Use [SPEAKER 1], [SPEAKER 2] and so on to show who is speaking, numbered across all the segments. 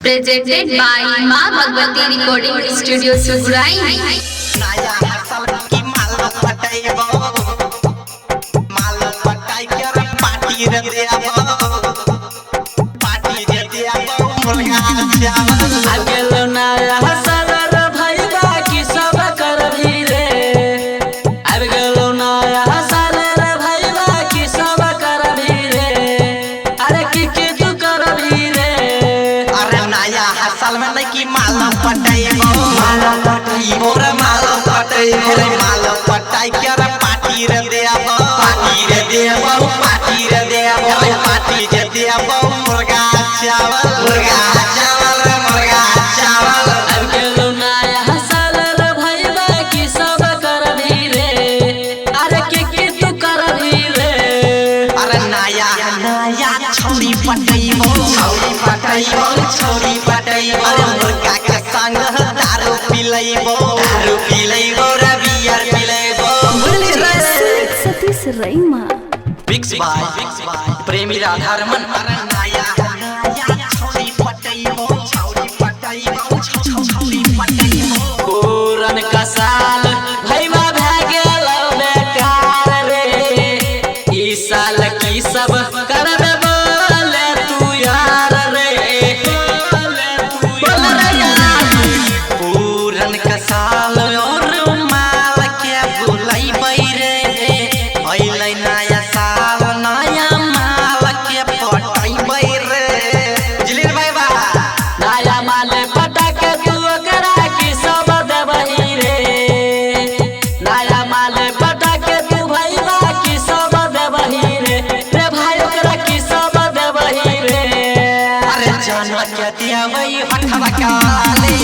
[SPEAKER 1] Presented by माँ Bhagwati recording studio सुगुराई।
[SPEAKER 2] नया हसल की माल पटाइबो माल पटाई कर पार्टी रे देबो पार्टी रे देबो मुर्गा चावल
[SPEAKER 3] अकेलो नया हसल रे भईबा की सब कर भी रे अकेलो नया हसल रे भईबा की सब कर भी रे अरे की तू कर भी रे
[SPEAKER 2] अरे नया हसल में नहीं की माल पटाइबो रे माल पटाइबो रे माल पटाई कर पार्टी रे देबो पार्टी रे देबो पार्टी रे देबो पार्टी रे देबो मुर्गा चावल मुर्गा चावल रे मुर्गा चावल
[SPEAKER 3] अकेलो नया हसल रे भईबा की सब कर भी रे अरे की तू कर भी रे
[SPEAKER 2] अरे नया नया छौरी पटाइबो छौरी पटाइबो अरे मुर्गा के संग दारू पिलैबो रे बियर पिलैबो
[SPEAKER 4] सतीश रईमा
[SPEAKER 3] बिक्स बाय प्रेमी राधारमन
[SPEAKER 2] अरे नया नया छौरी पटाइबो छौरी पटाइबो
[SPEAKER 3] पूरन का साल भईबा भागे लौले कार रे ई साल की सब करबे बोले तू यार रे बोल रे यार
[SPEAKER 2] पूरन का साल और माल के बुलाइबै रे अइलै नया साल नया माल के पटाइबै रे बुझलिन भाई बा
[SPEAKER 3] नया माले पटाके तू ओकरा की सब देबही रे नया माले पटाके तू भईबा की सब देबही रे भाई ओकरा की सब देबही रे
[SPEAKER 2] अरे जाना के दियाबै हठवा काले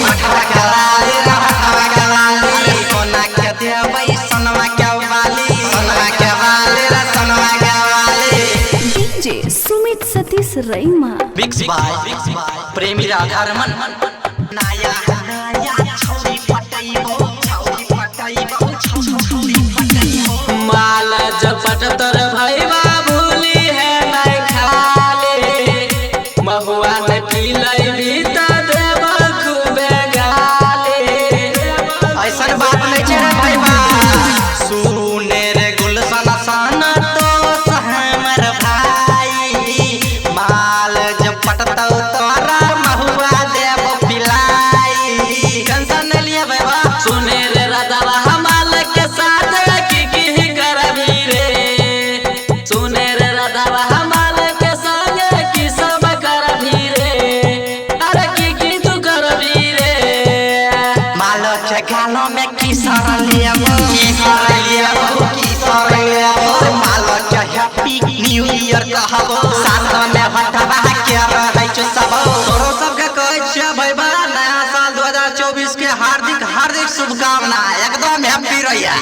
[SPEAKER 2] अरे सोना के दियाबै सोनवा के वाली रे सोनवा के वाली
[SPEAKER 4] डीजे सुमित सतीश रईमा
[SPEAKER 3] बिक्स बाय प्रेमी राधारमन
[SPEAKER 2] नया नया छौरी पटाइबो छौरी पटाइबो
[SPEAKER 3] माल जपट तर भईबा भूली है नहीं खाले महुआ में पीलै भी त देब खूबे गाले
[SPEAKER 2] ऐसन बात नहीं छै रे भाई बा सुने रे गुलशन सन तो हमर भाई माल जब पटतौ तोरा महुआ देब पिलाई टेंशन नहीं लिए भाई बा
[SPEAKER 3] सुने रे रदवा हमाल के साथ की करबी रे सुने रे रदवा हमाल के संग की सब करबी रे अरे की तू करबी रे
[SPEAKER 2] माल के गालो में किसर लियबो माल के हैप्पी न्यू ईयर कहबो साथ में हटवा के रहै छ सब तोरो सबके कहै छियै भाई बा नया साल 2024 के हार्दिक शुभकामना एकदम हैप्पी रहिया।